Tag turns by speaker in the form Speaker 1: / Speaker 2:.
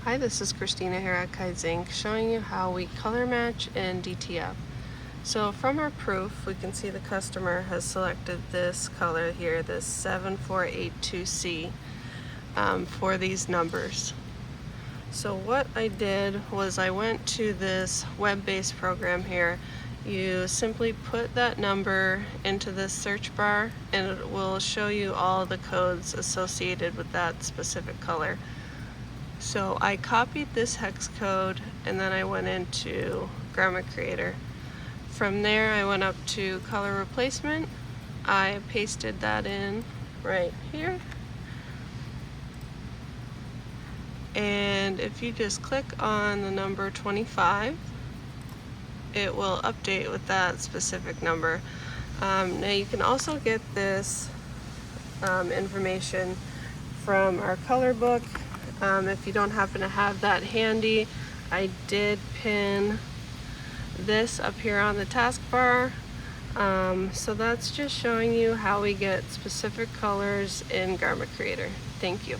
Speaker 1: Hi, this is Christina here at Kaizink, showing you how we color match in DTF. So from our proof, we can see the customer has selected this color here, this 7482C, for these numbers. So what I did was I went to this web-based program here. You simply put that number into this search bar and it will show you all the codes associated with that specific color. So I copied this hex code and then I went into Graphic Creator. From there I went up to color replacement. I pasted that in right here. And if you just click on the number 25, it will update with that specific number. Now you can also get this information from our color book. If you don't happen to have that handy, I did pin this up here on the taskbar. So that's just showing you how we get specific colors in Graphic Creator. Thank you.